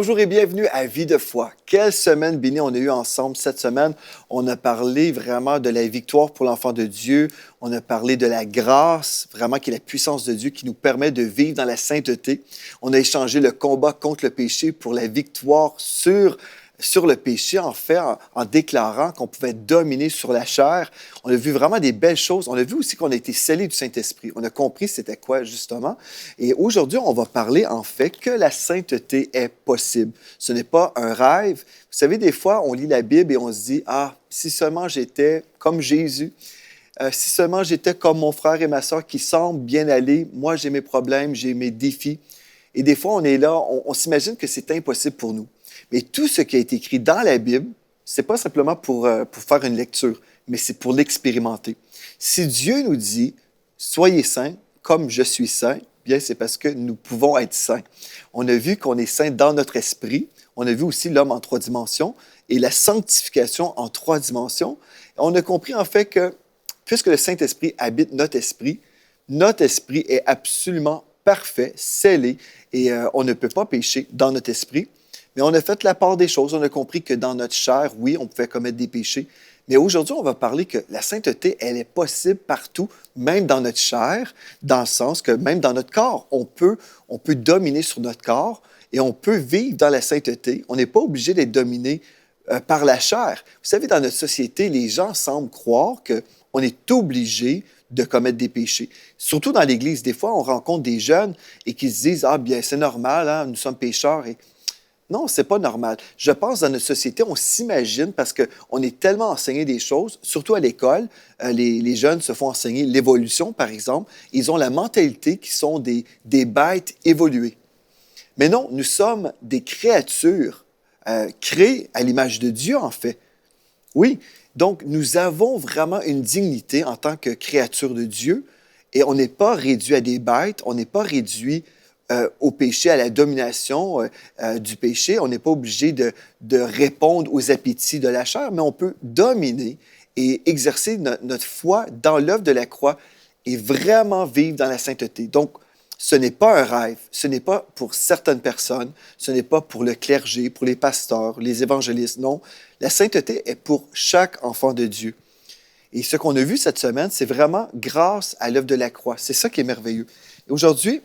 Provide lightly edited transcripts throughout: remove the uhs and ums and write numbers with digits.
Bonjour et bienvenue à Vie de foi. Quelle semaine bénie on a eu ensemble cette semaine. On a parlé vraiment de la victoire pour l'enfant de Dieu. On a parlé de la grâce, vraiment qui est la puissance de Dieu qui nous permet de vivre dans la sainteté. On a échangé le combat contre le péché pour la victoire sur le péché, en déclarant qu'on pouvait dominer sur la chair. On a vu vraiment des belles choses. On a vu aussi qu'on a été scellés du Saint-Esprit. On a compris c'était quoi, justement. Et aujourd'hui, on va parler, en fait, que la sainteté est possible. Ce n'est pas un rêve. Vous savez, des fois, on lit la Bible et on se dit, « Ah, si seulement j'étais comme Jésus, si seulement j'étais comme mon frère et ma sœur qui semblent bien aller, moi, j'ai mes problèmes, j'ai mes défis. » Et des fois, on est là, on s'imagine que c'est impossible pour nous. Mais tout ce qui a été écrit dans la Bible, ce n'est pas simplement pour faire une lecture, mais c'est pour l'expérimenter. Si Dieu nous dit « Soyez saints comme je suis saint », bien c'est parce que nous pouvons être saints. On a vu qu'on est saint dans notre esprit. On a vu aussi l'homme en 3 dimensions et la sanctification en 3 dimensions. On a compris en fait que puisque le Saint-Esprit habite notre esprit est absolument parfait, scellé, et on ne peut pas pécher dans notre esprit. Mais on a fait la part des choses. On a compris que dans notre chair, oui, on pouvait commettre des péchés. Mais aujourd'hui, on va parler que la sainteté, elle est possible partout, même dans notre chair, dans le sens que même dans notre corps, on peut dominer sur notre corps et on peut vivre dans la sainteté. On n'est pas obligé d'être dominé par la chair. Vous savez, dans notre société, les gens semblent croire qu'on est obligé de commettre des péchés. Surtout dans l'Église, des fois, on rencontre des jeunes et qui se disent « Ah, bien, c'est normal, hein, nous sommes pécheurs. » Non, c'est pas normal. Je pense dans notre société, on s'imagine parce qu'on est tellement enseigné des choses, surtout à l'école, les jeunes se font enseigner l'évolution, par exemple. Ils ont la mentalité qui sont des bêtes évoluées. Mais non, nous sommes des créatures créées à l'image de Dieu, en fait. Oui, donc nous avons vraiment une dignité en tant que créature de Dieu et on n'est pas réduit à des bêtes, on n'est pas réduit au péché, à la domination du péché. On n'est pas obligé de répondre aux appétits de la chair, mais on peut dominer et exercer notre foi dans l'œuvre de la croix et vraiment vivre dans la sainteté. Donc, ce n'est pas un rêve, ce n'est pas pour certaines personnes, ce n'est pas pour le clergé, pour les pasteurs, les évangélistes, non. La sainteté est pour chaque enfant de Dieu. Et ce qu'on a vu cette semaine, c'est vraiment grâce à l'œuvre de la croix. C'est ça qui est merveilleux. Et aujourd'hui,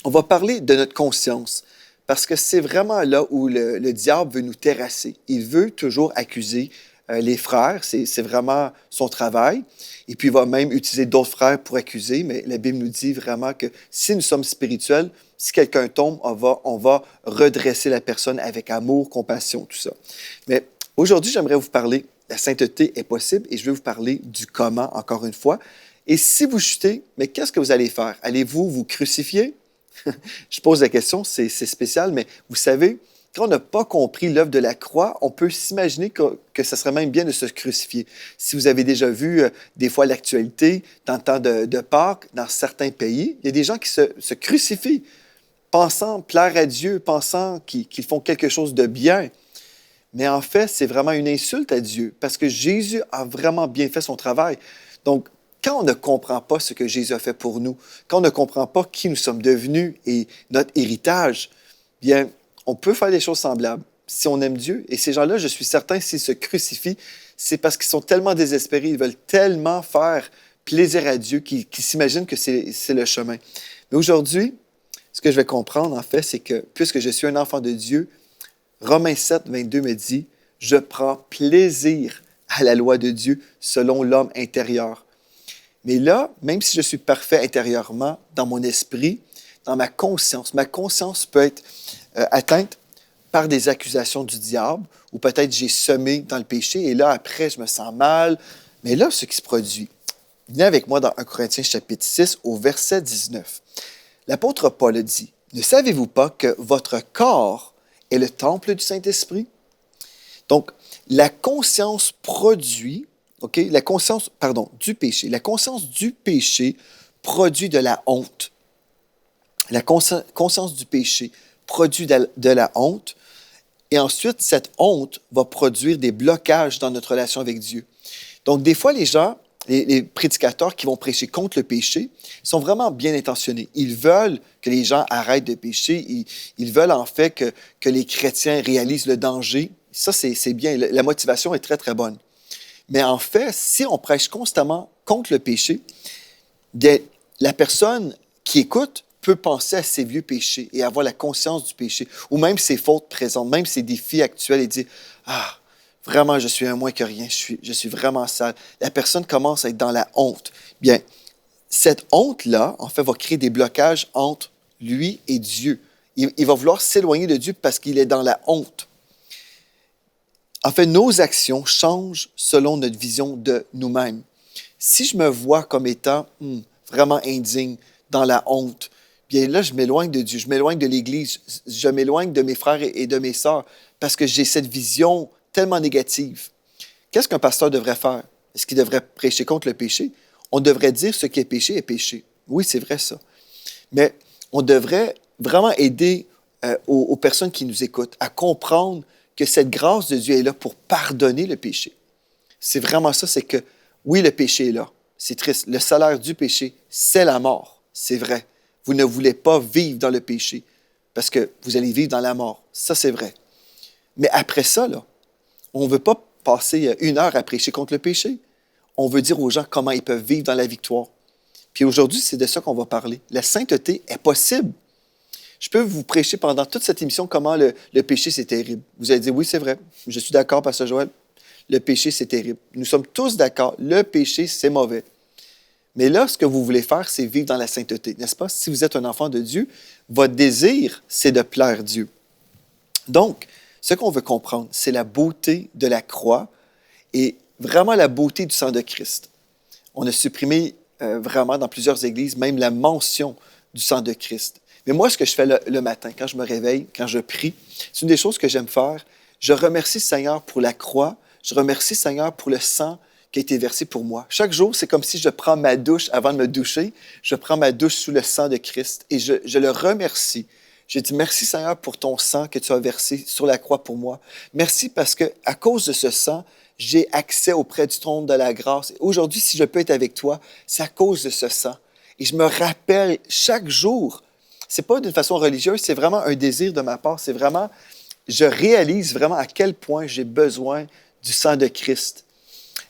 on va parler de notre conscience, parce que c'est vraiment là où le diable veut nous terrasser. Il veut toujours accuser les frères, c'est vraiment son travail. Et puis, il va même utiliser d'autres frères pour accuser, mais la Bible nous dit vraiment que si nous sommes spirituels, si quelqu'un tombe, on va redresser la personne avec amour, compassion, tout ça. Mais aujourd'hui, j'aimerais vous parler, la sainteté est possible, et je vais vous parler du comment, encore une fois. Et si vous chutez, mais qu'est-ce que vous allez faire? Allez-vous vous crucifier? Je pose la question, c'est spécial, mais vous savez, quand on n'a pas compris l'œuvre de la croix, on peut s'imaginer que ça serait même bien de se crucifier. Si vous avez déjà vu des fois l'actualité, dans le temps de Pâques, dans certains pays, il y a des gens qui se crucifient, pensant plaire à Dieu, pensant qu'ils font quelque chose de bien. Mais en fait, c'est vraiment une insulte à Dieu, parce que Jésus a vraiment bien fait son travail. Donc, quand on ne comprend pas ce que Jésus a fait pour nous, quand on ne comprend pas qui nous sommes devenus et notre héritage, bien, on peut faire des choses semblables si on aime Dieu. Et ces gens-là, je suis certain, s'ils se crucifient, c'est parce qu'ils sont tellement désespérés, ils veulent tellement faire plaisir à Dieu qu'ils s'imaginent que c'est le chemin. Mais aujourd'hui, ce que je vais comprendre, en fait, c'est que puisque je suis un enfant de Dieu, Romains 7, 22 me dit « Je prends plaisir à la loi de Dieu selon l'homme intérieur. » Mais là, même si je suis parfait intérieurement, dans mon esprit, dans ma conscience peut être atteinte par des accusations du diable, ou peut-être j'ai semé dans le péché, et là, après, je me sens mal. Mais là, ce qui se produit, venez avec moi dans 1 Corinthiens chapitre 6, au verset 19. L'apôtre Paul dit, « Ne savez-vous pas que votre corps est le temple du Saint-Esprit? » Donc, la conscience produit... La conscience, du péché. La conscience du péché produit de la honte. La conscience du péché produit de la honte. Et ensuite, cette honte va produire des blocages dans notre relation avec Dieu. Donc, des fois, les gens les prédicateurs qui vont prêcher contre le péché sont vraiment bien intentionnés. Ils veulent que les gens arrêtent de pécher. Ils veulent en fait que les chrétiens réalisent le danger. Ça, c'est bien. La motivation est très, très bonne. Mais en fait, si on prêche constamment contre le péché, bien, la personne qui écoute peut penser à ses vieux péchés et avoir la conscience du péché, ou même ses fautes présentes, même ses défis actuels et dire « Ah, vraiment, je suis un moins que rien, je suis vraiment sale. » La personne commence à être dans la honte. Bien, cette honte-là, en fait, va créer des blocages entre lui et Dieu. Il va vouloir s'éloigner de Dieu parce qu'il est dans la honte. En fait, nos actions changent selon notre vision de nous-mêmes. Si je me vois comme étant vraiment indigne, dans la honte, bien là, je m'éloigne de Dieu, je m'éloigne de l'Église, je m'éloigne de mes frères et de mes sœurs parce que j'ai cette vision tellement négative. Qu'est-ce qu'un pasteur devrait faire? Est-ce qu'il devrait prêcher contre le péché? On devrait dire ce qui est péché est péché. Oui, c'est vrai ça. Mais on devrait vraiment aider aux personnes qui nous écoutent à comprendre que cette grâce de Dieu est là pour pardonner le péché. C'est vraiment ça, c'est que oui, le péché est là. C'est triste. Le salaire du péché, c'est la mort. C'est vrai. Vous ne voulez pas vivre dans le péché parce que vous allez vivre dans la mort. Ça, c'est vrai. Mais après ça, là, on ne veut pas passer 1 heure à prêcher contre le péché. On veut dire aux gens comment ils peuvent vivre dans la victoire. Puis aujourd'hui, c'est de ça qu'on va parler. La sainteté est possible. Je peux vous prêcher pendant toute cette émission comment le péché, c'est terrible. Vous allez dire, oui, c'est vrai. Je suis d'accord, Pasteur Joël. Le péché, c'est terrible. Nous sommes tous d'accord. Le péché, c'est mauvais. Mais là, ce que vous voulez faire, c'est vivre dans la sainteté, n'est-ce pas? Si vous êtes un enfant de Dieu, votre désir, c'est de plaire Dieu. Donc, ce qu'on veut comprendre, c'est la beauté de la croix et vraiment la beauté du sang de Christ. On a supprimé vraiment dans plusieurs églises même la mention du sang de Christ. Mais moi, ce que je fais le matin, quand je me réveille, quand je prie, c'est une des choses que j'aime faire. Je remercie le Seigneur pour la croix. Je remercie le Seigneur pour le sang qui a été versé pour moi. Chaque jour, c'est comme si je prends ma douche avant de me doucher. Je prends ma douche sous le sang de Christ et je le remercie. Je dis merci Seigneur pour ton sang que tu as versé sur la croix pour moi. Merci parce que à cause de ce sang, j'ai accès auprès du trône de la grâce. Aujourd'hui, si je peux être avec toi, c'est à cause de ce sang. Et je me rappelle chaque jour, c'est pas d'une façon religieuse, c'est vraiment un désir de ma part. C'est vraiment, je réalise vraiment à quel point j'ai besoin du sang de Christ.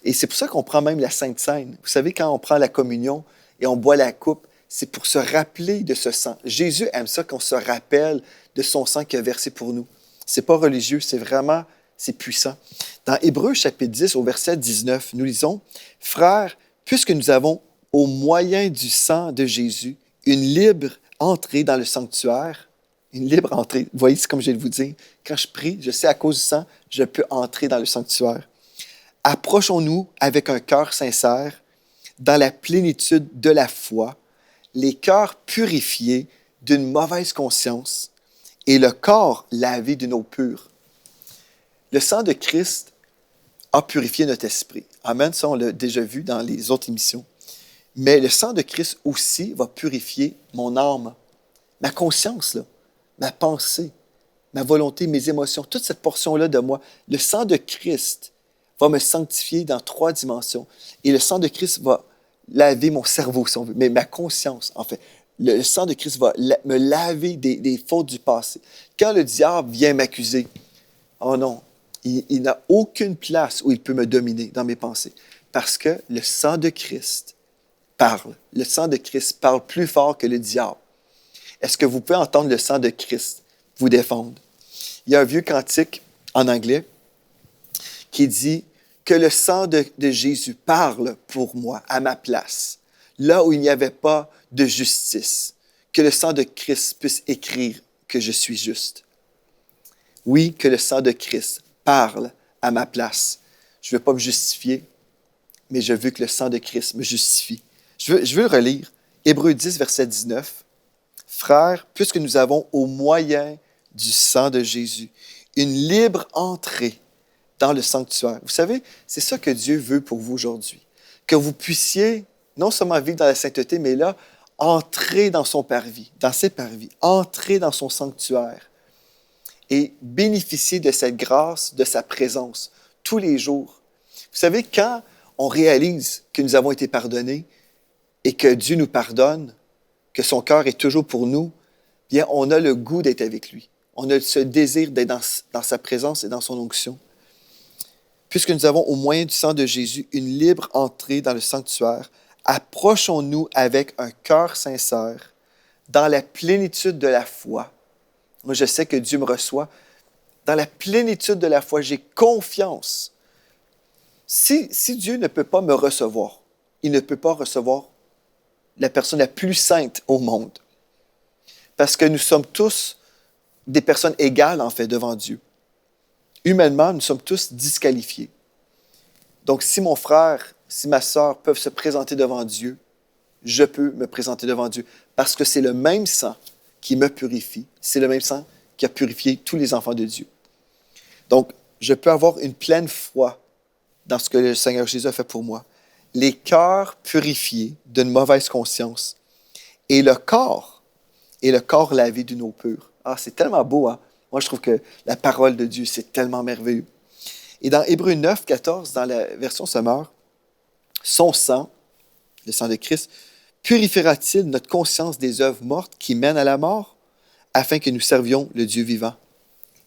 Et c'est pour ça qu'on prend même la Sainte Seine. Vous savez, quand on prend la communion et on boit la coupe, c'est pour se rappeler de ce sang. Jésus aime ça qu'on se rappelle de son sang qu'il a versé pour nous. C'est pas religieux, c'est vraiment, c'est puissant. Dans Hébreux chapitre 10, au verset 19, nous lisons, « Frères, puisque nous avons, au moyen du sang de Jésus, une libre entrée dans le sanctuaire, une libre entrée. » Vous voyez, c'est comme je vais vous dire. Quand je prie, je sais à cause du sang, je peux entrer dans le sanctuaire. Approchons-nous avec un cœur sincère, dans la plénitude de la foi, les cœurs purifiés d'une mauvaise conscience et le corps lavé d'une eau pure. Le sang de Christ a purifié notre esprit. Amen, ça on l'a déjà vu dans les autres émissions. Mais le sang de Christ aussi va purifier mon âme, ma conscience, là, ma pensée, ma volonté, mes émotions, toute cette portion-là de moi. Le sang de Christ va me sanctifier dans 3 dimensions. Et le sang de Christ va laver mon cerveau, si on veut, mais ma conscience, en fait. Le sang de Christ va me laver des fautes du passé. Quand le diable vient m'accuser, oh non, il n'a aucune place où il peut me dominer dans mes pensées. Parce que le sang de Christ parle. Le sang de Christ parle plus fort que le diable. Est-ce que vous pouvez entendre le sang de Christ vous défendre? Il y a un vieux cantique en anglais qui dit que le sang de Jésus parle pour moi, à ma place, là où il n'y avait pas de justice, que le sang de Christ puisse écrire que je suis juste. Oui, que le sang de Christ parle à ma place. Je ne veux pas me justifier, mais je veux que le sang de Christ me justifie. Je veux le relire. Hébreux 10, verset 19. « Frères, puisque nous avons au moyen du sang de Jésus une libre entrée dans le sanctuaire. » Vous savez, c'est ça que Dieu veut pour vous aujourd'hui. Que vous puissiez non seulement vivre dans la sainteté, mais là, entrer dans son parvis, dans ses parvis, entrer dans son sanctuaire et bénéficier de cette grâce, de sa présence tous les jours. Vous savez, quand on réalise que nous avons été pardonnés et que Dieu nous pardonne, que son cœur est toujours pour nous, bien, on a le goût d'être avec lui. On a ce désir d'être dans sa présence et dans son onction. Puisque nous avons, au moyen du sang de Jésus, une libre entrée dans le sanctuaire, approchons-nous avec un cœur sincère, dans la plénitude de la foi. Moi, je sais que Dieu me reçoit. Dans la plénitude de la foi, j'ai confiance. Si Dieu ne peut pas me recevoir, il ne peut pas recevoir la personne la plus sainte au monde. Parce que nous sommes tous des personnes égales, en fait, devant Dieu. Humainement, nous sommes tous disqualifiés. Donc, si mon frère, si ma sœur peuvent se présenter devant Dieu, je peux me présenter devant Dieu. Parce que c'est le même sang qui me purifie. C'est le même sang qui a purifié tous les enfants de Dieu. Donc, je peux avoir une pleine foi dans ce que le Seigneur Jésus a fait pour moi. Les cœurs purifiés d'une mauvaise conscience et le corps lavé d'une eau pure. Ah, c'est tellement beau, hein? Moi, je trouve que la parole de Dieu, c'est tellement merveilleux. Et dans Hébreux 9, 14, dans la version Semeur, son sang, le sang de Christ, purifiera-t-il notre conscience des œuvres mortes qui mènent à la mort, afin que nous servions le Dieu vivant?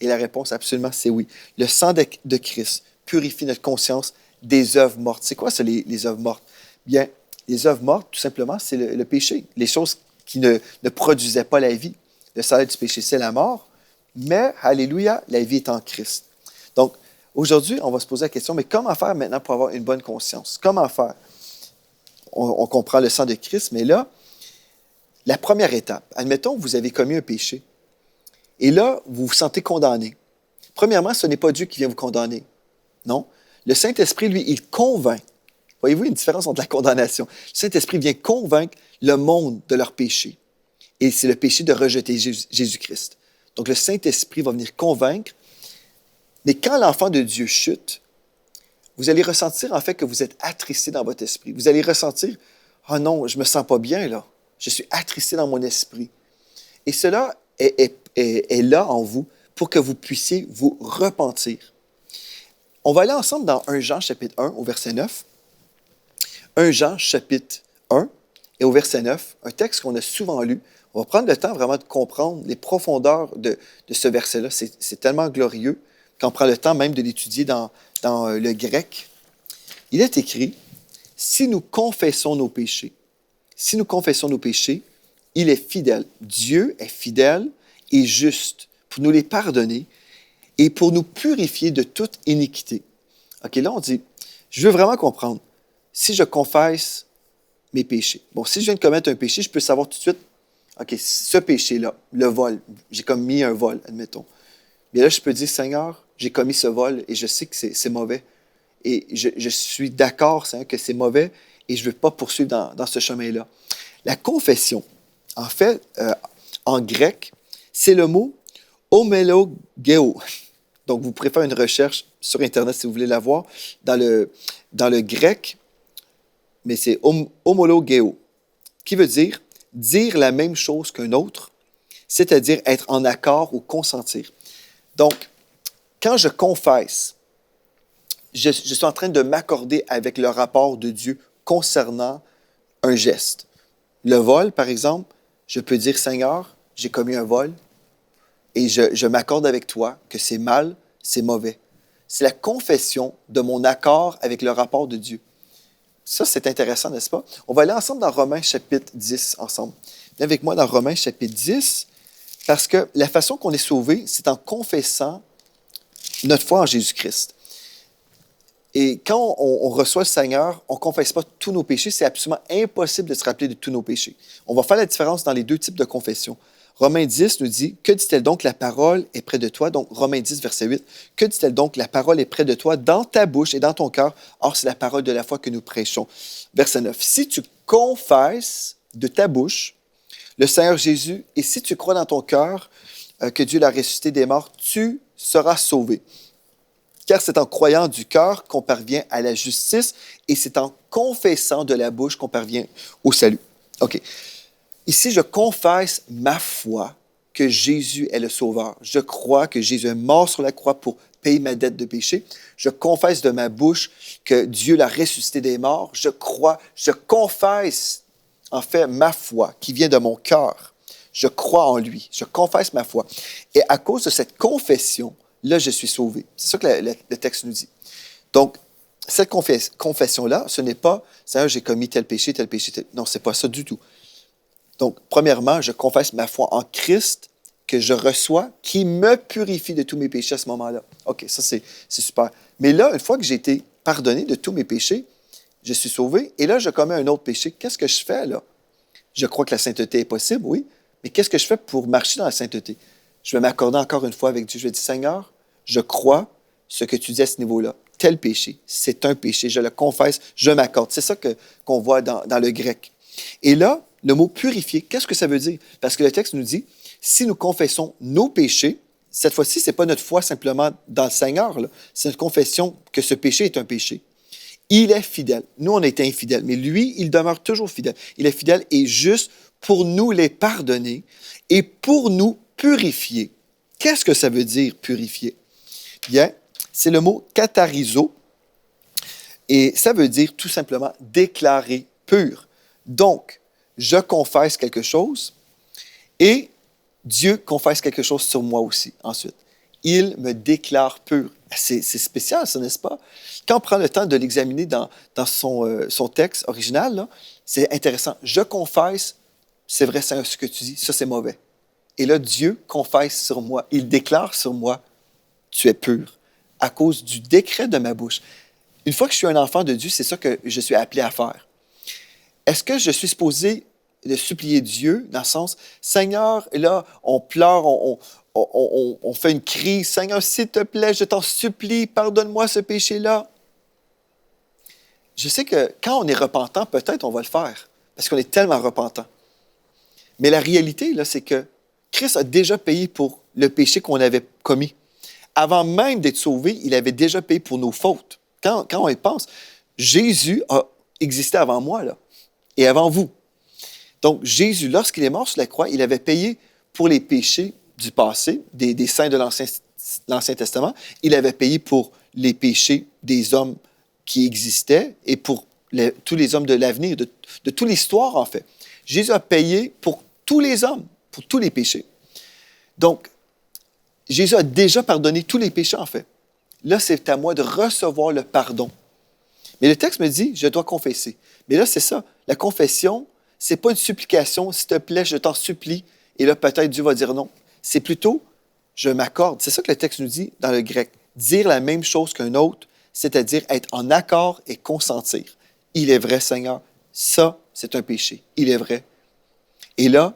Et la réponse, absolument, c'est oui. Le sang de Christ purifie notre conscience des œuvres mortes. C'est quoi ça, les œuvres mortes? Bien, les œuvres mortes, tout simplement, c'est le péché. Les choses qui ne produisaient pas la vie. Le salaire du péché, c'est la mort. Mais, alléluia, la vie est en Christ. Donc, aujourd'hui, on va se poser la question, mais comment faire maintenant pour avoir une bonne conscience? Comment faire? On comprend le sang de Christ, mais là, la première étape, admettons que vous avez commis un péché. Et là, vous vous sentez condamné. Premièrement, ce n'est pas Dieu qui vient vous condamner. Non. Le Saint-Esprit, lui, il convainc. Voyez-vous une différence entre la condamnation? Le Saint-Esprit vient convaincre le monde de leur péché. Et c'est le péché de rejeter Jésus-Christ. Donc, le Saint-Esprit va venir convaincre. Mais quand l'enfant de Dieu chute, vous allez ressentir en fait que vous êtes attristé dans votre esprit. Vous allez ressentir, « Ah non, je ne me sens pas bien là. Je suis attristé dans mon esprit. » Et cela est là en vous pour que vous puissiez vous repentir. On va aller ensemble dans 1 Jean chapitre 1 au verset 9. 1 Jean chapitre 1 et au verset 9, un texte qu'on a souvent lu. On va prendre le temps vraiment de comprendre les profondeurs de ce verset-là. C'est tellement glorieux qu'on prend le temps même de l'étudier dans le grec. Il est écrit, « Si nous confessons nos péchés, il est fidèle. » Dieu est fidèle et juste pour nous les pardonner et pour nous purifier de toute iniquité. OK, là, on dit, je veux vraiment comprendre. Si je confesse mes péchés. Bon, si je viens de commettre un péché, je peux savoir tout de suite, OK, ce péché-là, le vol, j'ai commis un vol, admettons. Mais là, je peux dire, Seigneur, j'ai commis ce vol et je sais que c'est mauvais. Et je suis d'accord, Seigneur, que c'est mauvais et je ne veux pas poursuivre dans ce chemin-là. La confession, en fait, en grec, c'est le mot homologeo. Donc, vous pourrez faire une recherche sur Internet si vous voulez la voir. Dans le grec, mais c'est homologeo, qui veut dire la même chose qu'un autre, c'est-à-dire être en accord ou consentir. Donc, quand je confesse, je suis en train de m'accorder avec le rapport de Dieu concernant un geste. Le vol, par exemple, je peux dire, Seigneur, j'ai commis un vol et je m'accorde avec toi que c'est mal, c'est mauvais. C'est la confession de mon accord avec le rapport de Dieu. Ça, c'est intéressant, n'est-ce pas? On va aller ensemble dans Romains chapitre 10 ensemble. Viens avec moi dans Romains chapitre 10, parce que la façon qu'on est sauvé, c'est en confessant notre foi en Jésus-Christ. Et quand on reçoit le Seigneur, on ne confesse pas tous nos péchés. C'est absolument impossible de se rappeler de tous nos péchés. On va faire la différence dans les deux types de confession. Romains 10 nous dit, « Que dit-elle donc? La parole est près de toi. » Donc, Romains 10, verset 8. « Que dit-elle donc? La parole est près de toi, dans ta bouche et dans ton cœur. Or, c'est la parole de la foi que nous prêchons. » Verset 9. « Si tu confesses de ta bouche le Seigneur Jésus, et si tu crois dans ton cœur que Dieu l'a ressuscité des morts, tu seras sauvé. Car c'est en croyant du cœur qu'on parvient à la justice, et c'est en confessant de la bouche qu'on parvient au salut. » OK. Ici, je confesse ma foi que Jésus est le Sauveur. Je crois que Jésus est mort sur la croix pour paye ma dette de péché. Je confesse de ma bouche que Dieu l'a ressuscité des morts. Je crois, je confesse, en fait, ma foi qui vient de mon cœur. Je crois en lui. Je confesse ma foi. Et à cause de cette confession, là, je suis sauvé. C'est ça que le texte nous dit. Donc, cette confession-là, ce n'est pas « Seigneur, j'ai commis tel péché, tel péché, tel... » Non, ce n'est pas ça du tout. Donc, premièrement, je confesse ma foi en Christ que je reçois, qui me purifie de tous mes péchés à ce moment-là. OK, ça, c'est super. Mais là, une fois que j'ai été pardonné de tous mes péchés, je suis sauvé, et là, je commets un autre péché. Qu'est-ce que je fais, là? Je crois que la sainteté est possible, oui, mais qu'est-ce que je fais pour marcher dans la sainteté? Je vais m'accorder encore une fois avec Dieu. Je vais dire, Seigneur, je crois ce que tu dis à ce niveau-là. Tel péché, c'est un péché. Je le confesse, je m'accorde. C'est ça qu'on voit dans le grec. Et là, le mot purifier, qu'est-ce que ça veut dire? Parce que le texte nous dit, si nous confessons nos péchés, cette fois-ci, ce n'est pas notre foi simplement dans le Seigneur, là. C'est notre confession que ce péché est un péché. Il est fidèle. Nous, on est infidèles, mais lui, il demeure toujours fidèle. Il est fidèle et juste pour nous les pardonner et pour nous purifier. Qu'est-ce que ça veut dire, purifier? Bien, c'est le mot katharizo et ça veut dire tout simplement déclarer pur. Donc, je confesse quelque chose et Dieu confesse quelque chose sur moi aussi ensuite. Il me déclare pur. C'est spécial, ça, n'est-ce pas? Quand on prend le temps de l'examiner dans son texte original, là, c'est intéressant. Je confesse, c'est vrai, c'est ce que tu dis, ça c'est mauvais. Et là, Dieu confesse sur moi, il déclare sur moi, tu es pur, à cause du décret de ma bouche. Une fois que je suis un enfant de Dieu, c'est ça que je suis appelé à faire. Est-ce que je suis supposé de supplier Dieu, dans le sens, Seigneur, et là, on pleure, on fait une crise, Seigneur, s'il te plaît, je t'en supplie, pardonne-moi ce péché-là. Je sais que quand on est repentant, peut-être on va le faire, parce qu'on est tellement repentant. Mais la réalité, là, c'est que Christ a déjà payé pour le péché qu'on avait commis. Avant même d'être sauvé, il avait déjà payé pour nos fautes. Quand on y pense, Jésus a existé avant moi, là, et avant vous. Donc, Jésus, lorsqu'il est mort sur la croix, il avait payé pour les péchés du passé, des saints de l'Ancien Testament. Il avait payé pour les péchés des hommes qui existaient et pour tous les hommes de l'avenir, de toute l'histoire, en fait. Jésus a payé pour tous les hommes, pour tous les péchés. Donc, Jésus a déjà pardonné tous les péchés, en fait. Là, c'est à moi de recevoir le pardon. Mais le texte me dit, je dois confesser. Mais là, c'est ça. La confession, c'est pas une supplication, s'il te plaît, je t'en supplie. Et là, peut-être Dieu va dire non. C'est plutôt, je m'accorde. C'est ça que le texte nous dit dans le grec. Dire la même chose qu'un autre, c'est-à-dire être en accord et consentir. Il est vrai, Seigneur, ça, c'est un péché. Il est vrai. Et là,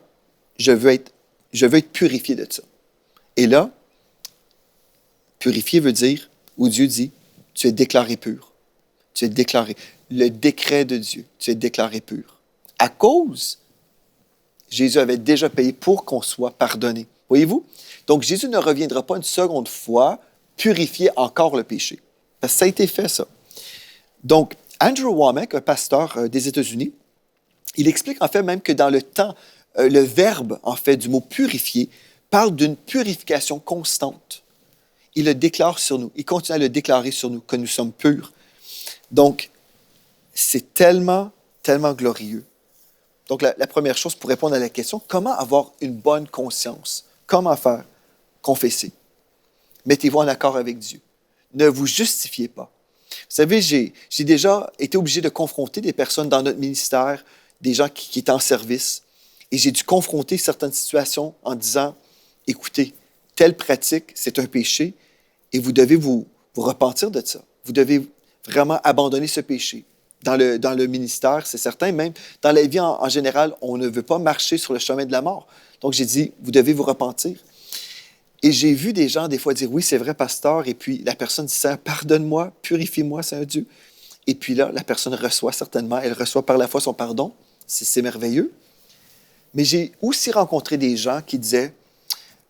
je veux être purifié de ça. Et là, purifier veut dire, où Dieu dit, tu es déclaré pur. Tu es déclaré. Le décret de Dieu, tu es déclaré pur. À cause, Jésus avait déjà payé pour qu'on soit pardonné. Voyez-vous? Donc, Jésus ne reviendra pas une seconde fois purifier encore le péché. Parce que ça a été fait, ça. Donc, Andrew Wommack, un pasteur des États-Unis, il explique en fait même que dans le temps, le verbe, en fait, du mot purifier, parle d'une purification constante. Il le déclare sur nous. Il continue à le déclarer sur nous, que nous sommes purs. Donc, c'est tellement, tellement glorieux. Donc, la première chose pour répondre à la question, comment avoir une bonne conscience? Comment faire? Confesser. Mettez-vous en accord avec Dieu. Ne vous justifiez pas. Vous savez, j'ai déjà été obligé de confronter des personnes dans notre ministère, des gens qui étaient en service, et j'ai dû confronter certaines situations en disant, écoutez, telle pratique, c'est un péché, et vous devez vous repentir de ça. Vous devez vraiment abandonner ce péché. Dans le ministère, c'est certain, même dans la vie en général, on ne veut pas marcher sur le chemin de la mort. Donc, j'ai dit, vous devez vous repentir. Et j'ai vu des gens, des fois, dire, oui, c'est vrai, pasteur, et puis la personne dit, Seigneur, pardonne-moi, purifie-moi, Seigneur Dieu. Et puis là, la personne reçoit certainement, elle reçoit par la foi son pardon. C'est merveilleux. Mais j'ai aussi rencontré des gens qui disaient,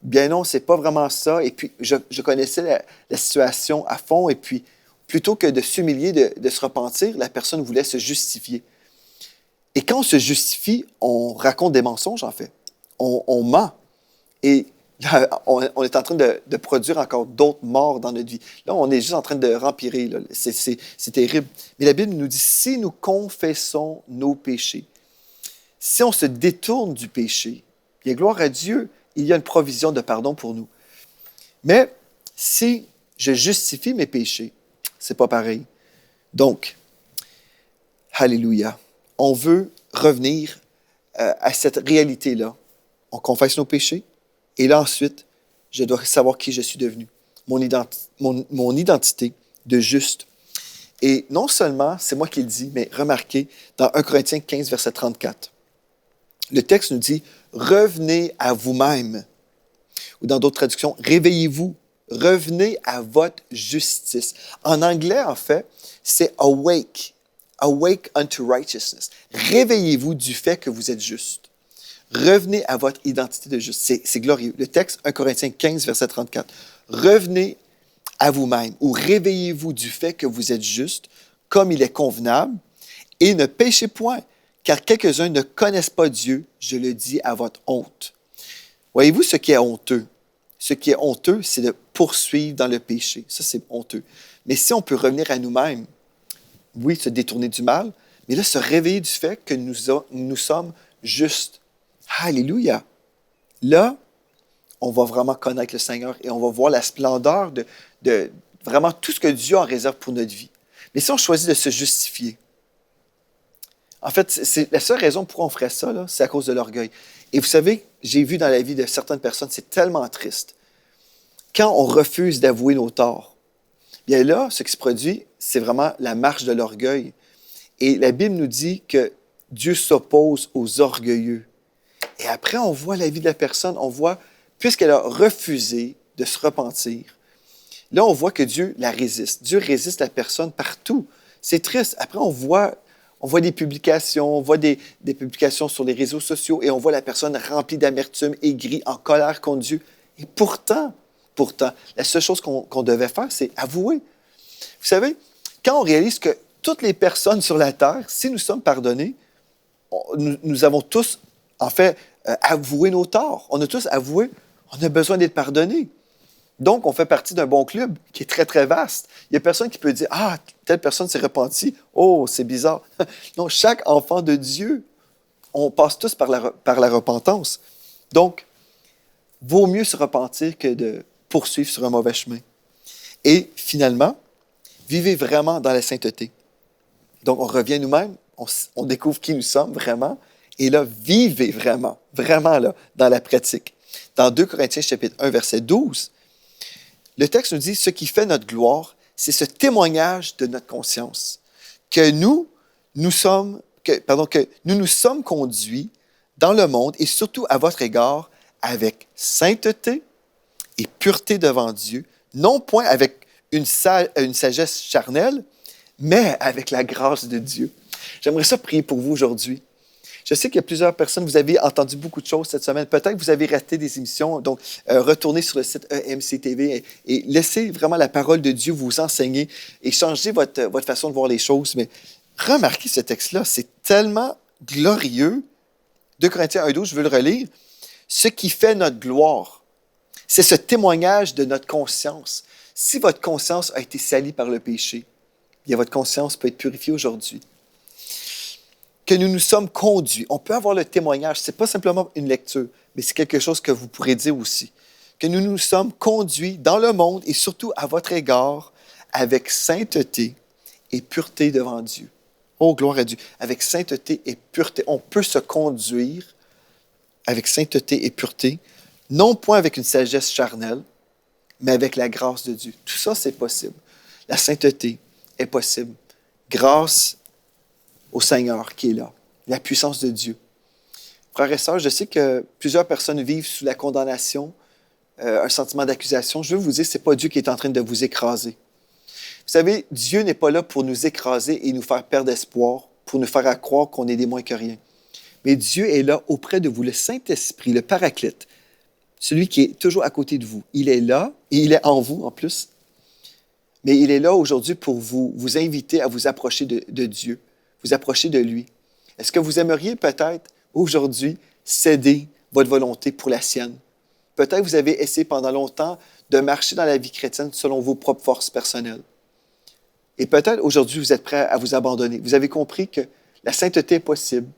bien non, c'est pas vraiment ça. Et puis, je connaissais la situation à fond, et puis, plutôt que de s'humilier, de se repentir, la personne voulait se justifier. Et quand on se justifie, on raconte des mensonges, en fait. On ment. Et Là, on est en train de produire encore d'autres morts dans notre vie. Là, on est juste en train de rempirer. Là. C'est terrible. Mais la Bible nous dit, si nous confessons nos péchés, si on se détourne du péché, bien, gloire à Dieu, il y a une provision de pardon pour nous. Mais si je justifie mes péchés, c'est pas pareil. Donc, alléluia. On veut revenir à cette réalité-là. On confesse nos péchés. Et là, ensuite, je dois savoir qui je suis devenu, mon identité de juste. Et non seulement, c'est moi qui le dis, mais remarquez, dans 1 Corinthiens 15, verset 34, le texte nous dit « Revenez à vous-même » ou dans d'autres traductions « Réveillez-vous, revenez à votre justice ». En anglais, en fait, c'est « awake »,« awake unto righteousness ». Réveillez-vous du fait que vous êtes juste. Revenez à votre identité de juste. C'est glorieux. Le texte, 1 Corinthiens 15, verset 34. Revenez à vous-même ou réveillez-vous du fait que vous êtes juste, comme il est convenable, et ne péchez point, car quelques-uns ne connaissent pas Dieu, je le dis à votre honte. Voyez-vous ce qui est honteux? Ce qui est honteux, c'est de poursuivre dans le péché. Ça, c'est honteux. Mais si on peut revenir à nous-mêmes, oui, se détourner du mal, mais là, se réveiller du fait que nous sommes justes. Alléluia! Là, on va vraiment connaître le Seigneur et on va voir la splendeur de vraiment tout ce que Dieu en réserve pour notre vie. Mais si on choisit de se justifier, en fait, c'est la seule raison pourquoi on ferait ça, là, c'est à cause de l'orgueil. Et vous savez, j'ai vu dans la vie de certaines personnes, c'est tellement triste. Quand on refuse d'avouer nos torts, bien là, ce qui se produit, c'est vraiment la marche de l'orgueil. Et la Bible nous dit que Dieu s'oppose aux orgueilleux. Et après, on voit la vie de la personne, on voit, puisqu'elle a refusé de se repentir, là, on voit que Dieu la résiste. Dieu résiste la personne partout. C'est triste. Après, on voit des publications, on voit des publications sur les réseaux sociaux et on voit la personne remplie d'amertume, aigrie, en colère contre Dieu. Et pourtant, la seule chose qu'on devait faire, c'est avouer. Vous savez, quand on réalise que toutes les personnes sur la terre, si nous sommes pardonnés, nous avons tous, en fait, avoué nos torts. On a tous avoué, on a besoin d'être pardonnés. Donc, on fait partie d'un bon club qui est très, très vaste. Il n'y a personne qui peut dire « Ah, telle personne s'est repentie. Oh, c'est bizarre. » Non, chaque enfant de Dieu, on passe tous par la repentance. Donc, vaut mieux se repentir que de poursuivre sur un mauvais chemin. Et finalement, vivez vraiment dans la sainteté. Donc, on revient nous-mêmes, on découvre qui nous sommes vraiment, et là, vivez vraiment là, dans la pratique. Dans 2 Corinthiens chapitre 1, verset 12, le texte nous dit « Ce qui fait notre gloire, c'est ce témoignage de notre conscience, que nous nous sommes conduits dans le monde et surtout à votre égard avec sainteté et pureté devant Dieu, non point avec une sagesse charnelle, mais avec la grâce de Dieu. » J'aimerais ça prier pour vous aujourd'hui. Je sais qu'il y a plusieurs personnes, vous avez entendu beaucoup de choses cette semaine. Peut-être que vous avez raté des émissions. Donc, retournez sur le site EMC TV et laissez vraiment la parole de Dieu vous enseigner et changer votre façon de voir les choses. Mais remarquez ce texte-là, c'est tellement glorieux. 2 Corinthiens 1,12, je veux le relire. Ce qui fait notre gloire, c'est ce témoignage de notre conscience. Si votre conscience a été salie par le péché, bien, votre conscience peut être purifiée aujourd'hui. Que nous nous sommes conduits. On peut avoir le témoignage. Ce n'est pas simplement une lecture, mais c'est quelque chose que vous pourrez dire aussi. Que nous nous sommes conduits dans le monde et surtout à votre égard avec sainteté et pureté devant Dieu. Oh, gloire à Dieu. Avec sainteté et pureté. On peut se conduire avec sainteté et pureté, non point avec une sagesse charnelle, mais avec la grâce de Dieu. Tout ça, c'est possible. La sainteté est possible. Grâce au Seigneur qui est là, la puissance de Dieu. Frères et sœurs, je sais que plusieurs personnes vivent sous la condamnation, un sentiment d'accusation. Je veux vous dire, ce n'est pas Dieu qui est en train de vous écraser. Vous savez, Dieu n'est pas là pour nous écraser et nous faire perdre espoir, pour nous faire croire qu'on est des moins que rien. Mais Dieu est là auprès de vous, le Saint-Esprit, le Paraclète, celui qui est toujours à côté de vous. Il est là et il est en vous en plus. Mais il est là aujourd'hui pour vous inviter à vous approcher de Dieu, vous approcher de lui. Est-ce que vous aimeriez peut-être aujourd'hui céder votre volonté pour la sienne? Peut-être que vous avez essayé pendant longtemps de marcher dans la vie chrétienne selon vos propres forces personnelles. Et peut-être aujourd'hui, vous êtes prêt à vous abandonner. Vous avez compris que la sainteté est possible.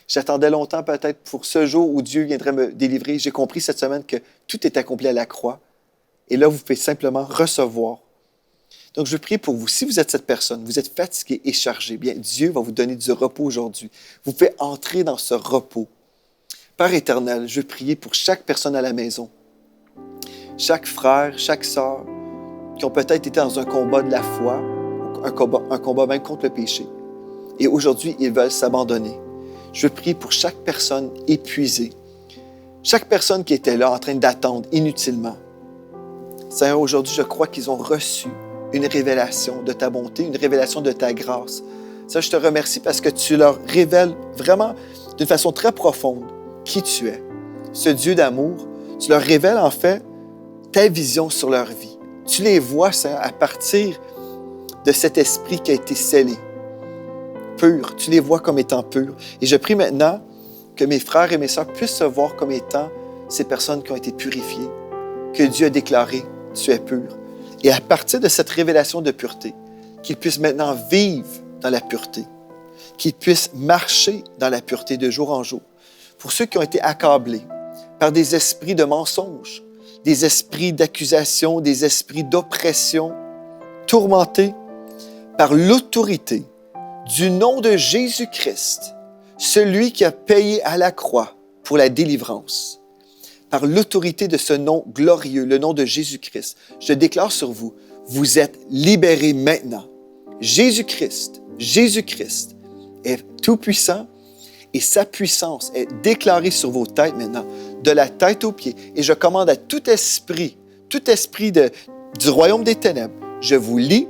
J'attendais longtemps peut-être pour ce jour où Dieu viendrait me délivrer. J'ai compris cette semaine que tout est accompli à la croix. Et là, vous pouvez simplement recevoir. Donc, je veux prier pour vous. Si vous êtes cette personne, vous êtes fatigué et chargé, bien, Dieu va vous donner du repos aujourd'hui. Vous pouvez entrer dans ce repos. Père éternel, je veux prier pour chaque personne à la maison, chaque frère, chaque sœur, qui ont peut-être été dans un combat de la foi, un combat même contre le péché. Et aujourd'hui, ils veulent s'abandonner. Je veux prier pour chaque personne épuisée, chaque personne qui était là en train d'attendre inutilement. Seigneur, aujourd'hui, je crois qu'ils ont reçu une révélation de ta bonté, une révélation de ta grâce. Ça, je te remercie parce que tu leur révèles vraiment d'une façon très profonde qui tu es. Ce Dieu d'amour, tu leur révèles en fait ta vision sur leur vie. Tu les vois, Seigneur, à partir de cet esprit qui a été scellé, pur. Tu les vois comme étant purs. Et je prie maintenant que mes frères et mes sœurs puissent se voir comme étant ces personnes qui ont été purifiées, que Dieu a déclaré, tu es pur. Et à partir de cette révélation de pureté, qu'ils puissent maintenant vivre dans la pureté, qu'ils puissent marcher dans la pureté de jour en jour. Pour ceux qui ont été accablés par des esprits de mensonges, des esprits d'accusation, des esprits d'oppression, tourmentés par l'autorité du nom de Jésus-Christ, celui qui a payé à la croix pour la délivrance. Par l'autorité de ce nom glorieux, le nom de Jésus-Christ, je déclare sur vous, vous êtes libérés maintenant. Jésus-Christ est tout-puissant et sa puissance est déclarée sur vos têtes maintenant, de la tête aux pieds. Et je commande à tout esprit du royaume des ténèbres, je vous lie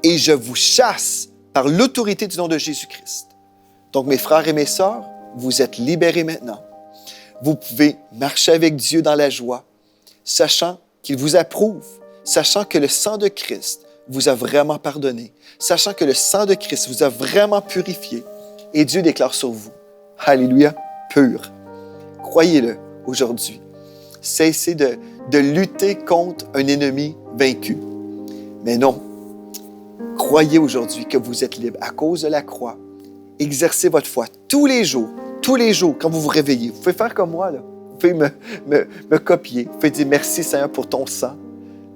et je vous chasse par l'autorité du nom de Jésus-Christ. Donc, mes frères et mes sœurs, vous êtes libérés maintenant. Vous pouvez marcher avec Dieu dans la joie, sachant qu'il vous approuve, sachant que le sang de Christ vous a vraiment pardonné, sachant que le sang de Christ vous a vraiment purifié. Et Dieu déclare sur vous, alléluia, pur. Croyez-le aujourd'hui. Cessez de lutter contre un ennemi vaincu. Mais non, croyez aujourd'hui que vous êtes libre à cause de la croix. Exercez votre foi tous les jours, quand vous vous réveillez. Vous pouvez faire comme moi, là. Vous pouvez me copier. Vous pouvez dire merci Seigneur pour ton sang.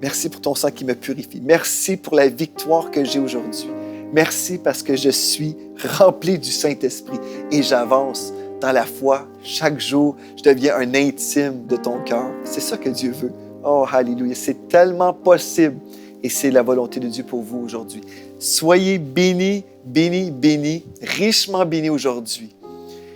Merci pour ton sang qui me purifie. Merci pour la victoire que j'ai aujourd'hui. Merci parce que je suis rempli du Saint-Esprit et j'avance dans la foi. Chaque jour, je deviens un intime de ton cœur. C'est ça que Dieu veut. Oh, alléluia. C'est tellement possible et c'est la volonté de Dieu pour vous aujourd'hui. Soyez bénis, bénis, bénis, richement bénis aujourd'hui.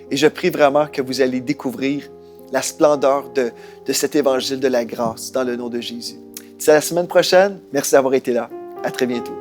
Et je prie vraiment que vous allez découvrir la splendeur de cet évangile de la grâce dans le nom de Jésus. D'ici à la semaine prochaine, merci d'avoir été là. À très bientôt.